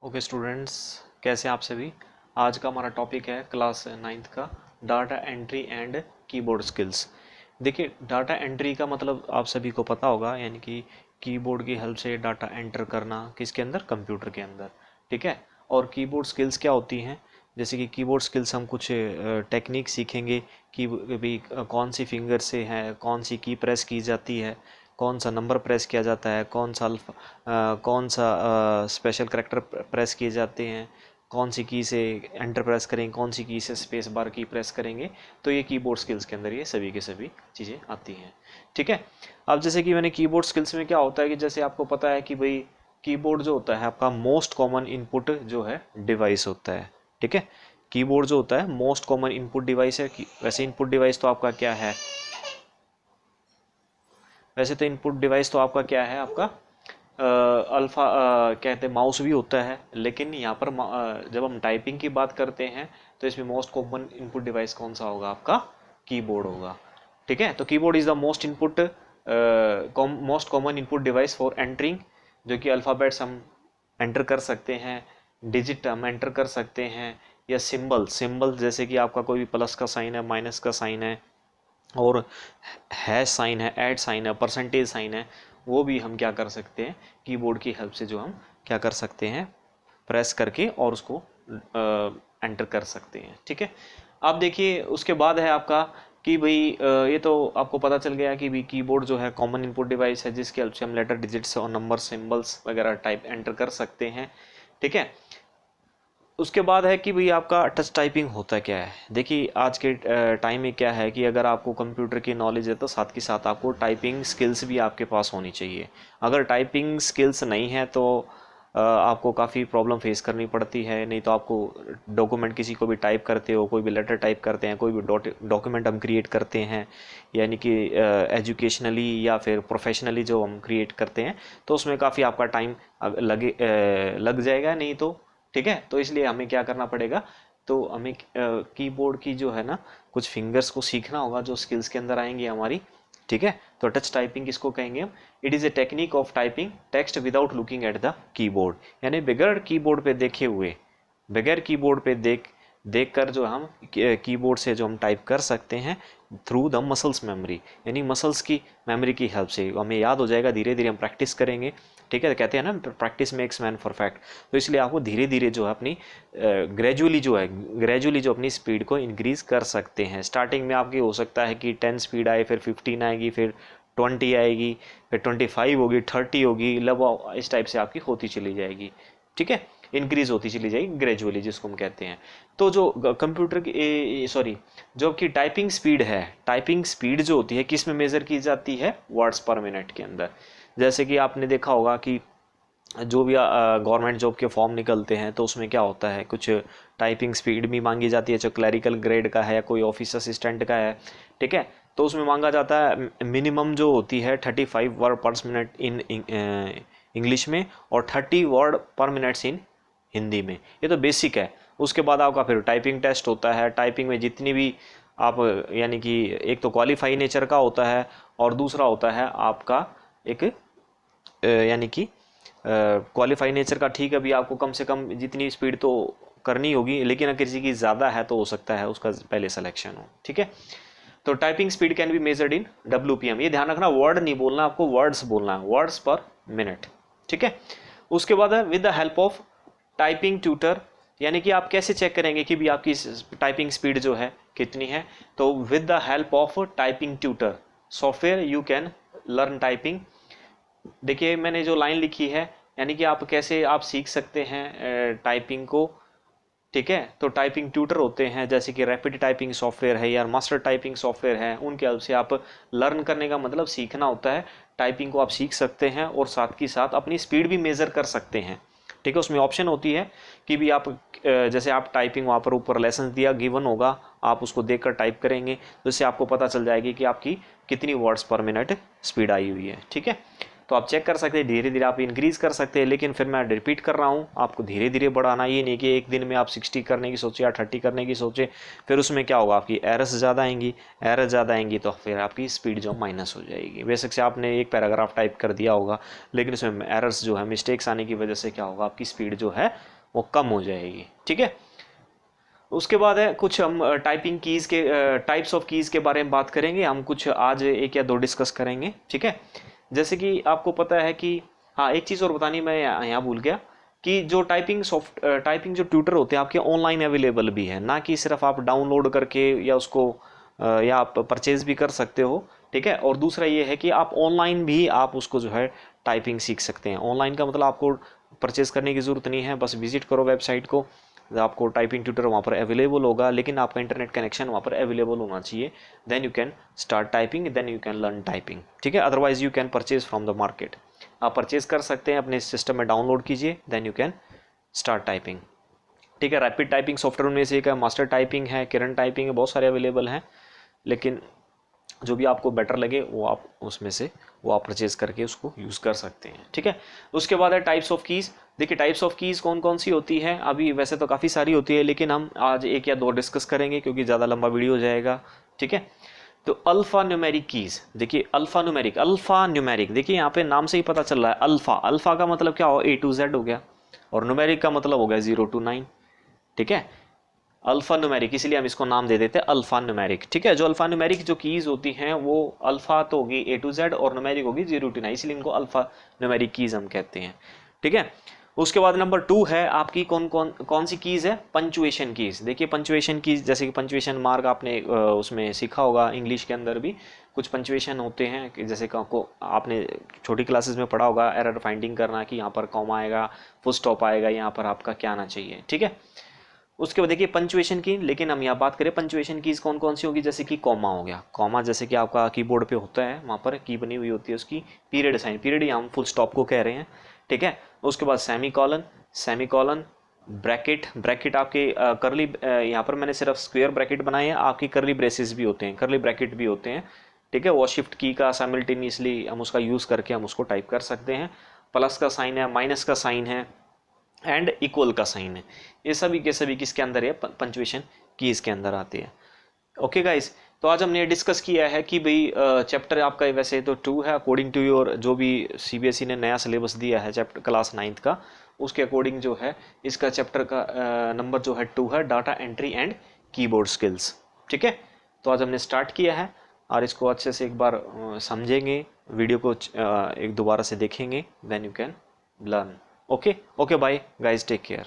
Okay students, कैसे हैं आप सभी। आज का हमारा टॉपिक है क्लास 9th का data entry and keyboard skills. देखिए, डाटा एंट्री का मतलब आप सभी को पता होगा, यानी कि कीबोर्ड की हेल्प से डाटा एंटर करना किसके अंदर, कंप्यूटर के अंदर। ठीक है। और कीबोर्ड स्किल्स क्या होती हैं, जैसे कि कीबोर्ड स्किल्स हम कुछ टेक्निक सीखेंगे कि भी कौन सी फिंगर से है, कौन सी की प्रेस की जाती है, कौन सा नंबर प्रेस किया जाता है, कौन सा स्पेशल करेक्टर प्रेस किए जाते हैं, कौन सी की से एंटर प्रेस करेंगे, कौन सी की से स्पेस बार की प्रेस करेंगे। तो ये कीबोर्ड स्किल्स के अंदर ये सभी के सभी चीज़ें आती हैं। ठीक है। अब जैसे कि मैंने कीबोर्ड स्किल्स में क्या होता है कि जैसे आपको पता है कि भाई कीबोर्ड जो होता है आपका मोस्ट कॉमन इनपुट जो है डिवाइस होता है। ठीक है। कीबोर्ड जो होता है मोस्ट कॉमन इनपुट डिवाइस है। वैसे इनपुट डिवाइस तो आपका क्या है, वैसे तो इनपुट डिवाइस तो आपका क्या है, आपका अल्फ़ा कहते हैं माउस भी होता है, लेकिन यहाँ पर जब हम टाइपिंग की बात करते हैं तो इसमें मोस्ट कॉमन इनपुट डिवाइस कौन सा होगा, आपका कीबोर्ड होगा। ठीक है। तो keyboard is the most common input device for entering, जो कि अल्फ़ाबेट्स हम एंटर कर सकते हैं, डिजिट हम एंटर कर सकते हैं, या सिंबल जैसे कि आपका कोई भी प्लस का साइन है, माइनस का साइन है, और हैश साइन है, ऐड साइन है, परसेंटेज साइन है, वो भी हम क्या कर सकते हैं, कीबोर्ड की हेल्प से जो हम क्या कर सकते हैं, प्रेस करके और उसको एंटर कर सकते हैं। ठीक है। अब देखिए उसके बाद है आपका कि भाई ये तो आपको पता चल गया कि भी कीबोर्ड जो है कॉमन इनपुट डिवाइस है, जिसकी हेल्प से हम लेटर, डिजिट्स और नंबर, सिंबल्स वगैरह टाइप एंटर कर सकते हैं। ठीक है। उसके बाद है कि भाई आपका टच टाइपिंग होता क्या है। देखिए आज के टाइम में क्या है कि अगर आपको कंप्यूटर की नॉलेज है तो साथ के साथ आपको टाइपिंग स्किल्स भी आपके पास होनी चाहिए। अगर टाइपिंग स्किल्स नहीं है तो आपको काफ़ी प्रॉब्लम फेस करनी पड़ती है। नहीं तो आपको डॉक्यूमेंट किसी को भी टाइप करते हो, कोई भी लेटर टाइप करते हैं, कोई भी डॉक्यूमेंट हम क्रिएट करते हैं, यानी कि एजुकेशनली या फिर प्रोफेशनली जो हम क्रिएट करते हैं, तो उसमें काफ़ी आपका टाइम लग जाएगा। नहीं तो ठीक है। तो इसलिए हमें क्या करना पड़ेगा, तो हमें कीबोर्ड की जो है ना कुछ फिंगर्स को सीखना होगा, जो स्किल्स के अंदर आएंगी हमारी। ठीक है। तो टच टाइपिंग किसको कहेंगे हम, it is a technique of typing text without looking at the keyboard, यानी बगैर कीबोर्ड पे देखे हुए, बगैर कीबोर्ड पे देख कर जो हम कीबोर्ड से जो हम टाइप कर सकते हैं थ्रू द मसल्स मेमोरी, यानी मसल्स की मेमोरी की हेल्प से हमें याद हो जाएगा। धीरे धीरे हम प्रैक्टिस करेंगे। ठीक है। कहते हैं ना प्रैक्टिस मेक्स मैन परफेक्ट। तो इसलिए आपको धीरे धीरे जो है अपनी ग्रेजुअली जो अपनी स्पीड को इंक्रीज कर सकते हैं। स्टार्टिंग में आपकी हो सकता है कि 10 स्पीड आए, फिर 15 आएगी, फिर 20 आएगी, फिर 25 होगी, 30 होगी, लगभग इस टाइप से आपकी होती चली जाएगी। ठीक है। इंक्रीज होती चली जाएगी ग्रेजुअली, जिसको हम कहते हैं। तो जो कंप्यूटर की सॉरी जो आपकी टाइपिंग स्पीड है, टाइपिंग स्पीड जो होती है किस में मेजर की जाती है, वर्ड्स पर मिनट के अंदर। जैसे कि आपने देखा होगा कि जो भी गवर्नमेंट जॉब के फॉर्म निकलते हैं तो उसमें क्या होता है, कुछ टाइपिंग स्पीड भी मांगी जाती है, जो क्लरिकल ग्रेड का है या कोई ऑफिस असिस्टेंट का है। ठीक है। तो उसमें मांगा जाता है मिनिमम जो होती है 35 वर्ड पर मिनट इन इंग्लिश में, और 30 वर्ड पर मिनट्स इन हिंदी में। ये तो बेसिक है। उसके बाद आपका फिर टाइपिंग टेस्ट होता है। टाइपिंग में जितनी भी आप, यानी कि एक तो क्वालिफाई नेचर का होता है, और दूसरा होता है आपका एक यानी कि क्वालिफाई नेचर का। ठीक है, अभी आपको कम से कम जितनी स्पीड तो करनी होगी, लेकिन अगर किसी की ज़्यादा है तो हो सकता है उसका पहले सिलेक्शन हो। ठीक है। तो typing speed can be measured in WPM। ये ध्यान रखना, वर्ड नहीं बोलना, आपको वर्ड्स बोलना है, वर्ड्स पर मिनट। ठीक है। उसके बाद है with the help of typing tutor, यानी कि आप कैसे चेक करेंगे कि भी आपकी टाइपिंग स्पीड जो है कितनी है। तो with the help of typing tutor software you can learn typing. देखिए मैंने जो लाइन लिखी है, यानी कि आप कैसे आप सीख सकते हैं टाइपिंग को। ठीक है। तो टाइपिंग ट्यूटर होते हैं, जैसे कि रैपिड टाइपिंग सॉफ्टवेयर है या मास्टर टाइपिंग सॉफ्टवेयर है, उनके हेल्प से आप लर्न करने का मतलब सीखना होता है। टाइपिंग को आप सीख सकते हैं और साथ ही साथ अपनी स्पीड भी मेजर कर सकते हैं। ठीक है। उसमें ऑप्शन होती है कि भी आप जैसे आप टाइपिंग वहाँ पर ऊपर लेसन दिया गिवन होगा, आप उसको देखकर टाइप करेंगे तो इससे आपको पता चल जाएगी कि आपकी कितनी वर्ड्स पर मिनट स्पीड आई हुई है। ठीक है। तो आप चेक कर सकते हैं, धीरे धीरे आप इंक्रीज कर सकते हैं। लेकिन फिर मैं रिपीट कर रहा हूँ, आपको धीरे धीरे बढ़ाना, ये नहीं कि एक दिन में आप 60 करने की सोचे या 30 करने की सोचे, फिर उसमें क्या होगा, आपकी एरर्स ज़्यादा आएंगी, एरर ज़्यादा आएंगी तो फिर आपकी स्पीड जो माइनस हो जाएगी। बेशक से आपने एक पैराग्राफ टाइप कर दिया होगा, लेकिन उसमें एरर्स जो है, मिस्टेक्स आने की वजह से क्या होगा, आपकी स्पीड जो है वो कम हो जाएगी। ठीक है, उसके बाद है कुछ हम टाइपिंग कीज़ के टाइप्स ऑफ कीज़ के बारे में बात करेंगे। हम कुछ आज एक या दो डिस्कस करेंगे। ठीक है, जैसे कि आपको पता है कि, हाँ एक चीज़ और बतानी मैं यहाँ भूल गया कि जो टाइपिंग जो ट्यूटर होते हैं आपके ऑनलाइन अवेलेबल भी है, ना कि सिर्फ आप डाउनलोड करके या उसको या आप परचेज भी कर सकते हो। ठीक है, और दूसरा ये है कि आप ऑनलाइन भी आप उसको जो है टाइपिंग सीख सकते हैं। ऑनलाइन का मतलब आपको परचेज करने की ज़रूरत नहीं है, बस विजिट करो वेबसाइट को, आपको टाइपिंग ट्यूटर वहाँ पर अवेलेबल होगा, लेकिन आपका इंटरनेट कनेक्शन वहाँ पर अवेलेबल होना चाहिए। Then you can start typing, then you can learn typing. ठीक है, otherwise you can purchase from the market. आप परचेज कर सकते हैं, अपने सिस्टम में डाउनलोड कीजिए, then you can start typing. ठीक है, रैपिड टाइपिंग सॉफ्टवेयर में से एक है, मास्टर टाइपिंग है, किरण टाइपिंग है, बहुत सारे अवेलेबल हैं, लेकिन जो भी आपको बेटर लगे वो आप उसमें से वो आप परचेज करके उसको यूज़ कर सकते हैं। ठीक है, उसके बाद है टाइप्स ऑफ कीज़। देखिए टाइप्स ऑफ कीज़ कौन कौन सी होती है, अभी वैसे तो काफ़ी सारी होती है, लेकिन हम आज एक या दो डिस्कस करेंगे क्योंकि ज़्यादा लंबा वीडियो हो जाएगा। ठीक है, तो अल्फ़ा न्यूमेरिक कीज़। देखिए अल्फ़ा न्यूमेरिक देखिए यहाँ पे नाम से ही पता चल रहा है, अल्फ़ा का मतलब क्या हो, A to Z हो गया, और न्यूमेरिक का मतलब हो गया 0 to 9। ठीक है, अल्फा न्यूमेरिक, इसलिए हम इसको नाम दे देते हैं अल्फा न्यूमेरिक। ठीक है, जो अल्फा न्यूमेरिक जो कीज होती हैं वो अल्फा तो होगी A to Z और न्यूमेरिक होगी 0 to 9, इसलिए इनको अल्फा न्यूमेरिक कीज हम कहते हैं। ठीक है, उसके बाद नंबर 2 है आपकी कौन सी कीज है, पंचुएशन कीज। देखिए पंचुएशन कीज, जैसे कि पंचुएशन मार्क आपने उसमें सीखा होगा, इंग्लिश के अंदर भी कुछ पंचुएशन होते हैं, जैसे को आपने छोटी क्लासेस में पढ़ा होगा, एरर फाइंडिंग करना कि यहाँ पर कॉमा आएगा, फुल स्टॉप आएगा, यहाँ पर आपका क्या आना चाहिए। ठीक है, उसके बाद देखिए पंचुएशन की, लेकिन हम यहाँ बात करें पंचुएशन की कौन कौन सी होगी, जैसे कि कॉमा हो गया, कॉमा जैसे कि आपका कीबोर्ड पे होता है, वहाँ पर की बनी हुई होती है उसकी, पीरियड साइन, पीरियड हम फुल स्टॉप को कह रहे हैं। ठीक है, उसके बाद सेमी कॉलन, ब्रैकेट आपके करली, यहाँ पर मैंने सिर्फ स्क्वायर ब्रैकेट बनाए हैं, आपकी करली ब्रेसेस भी होते हैं, करली ब्रैकेट भी होते हैं। ठीक है, वो शिफ्ट की का साइमल्टेनियसली हम उसका यूज़ करके हम उसको टाइप कर सकते हैं। प्लस का साइन है, माइनस का साइन है, एंड इक्वल का साइन है, ये सभी के सभी किसके अंदर है, पंचुएशन की इसके अंदर आती है। ओके गाइस, तो आज हमने डिस्कस किया है कि भाई चैप्टर आपका वैसे तो 2 है, अकॉर्डिंग टू योर जो भी CBSE ने नया सिलेबस दिया है चैप्टर क्लास 9th का, उसके अकॉर्डिंग जो है इसका चैप्टर का नंबर जो है 2 है, data entry and keyboard skills. ठीक है, तो आज हमने स्टार्ट किया है और इसको अच्छे से एक बार समझेंगे, वीडियो को एक दोबारा से देखेंगे, then you can learn. Okay, bye guys, take care.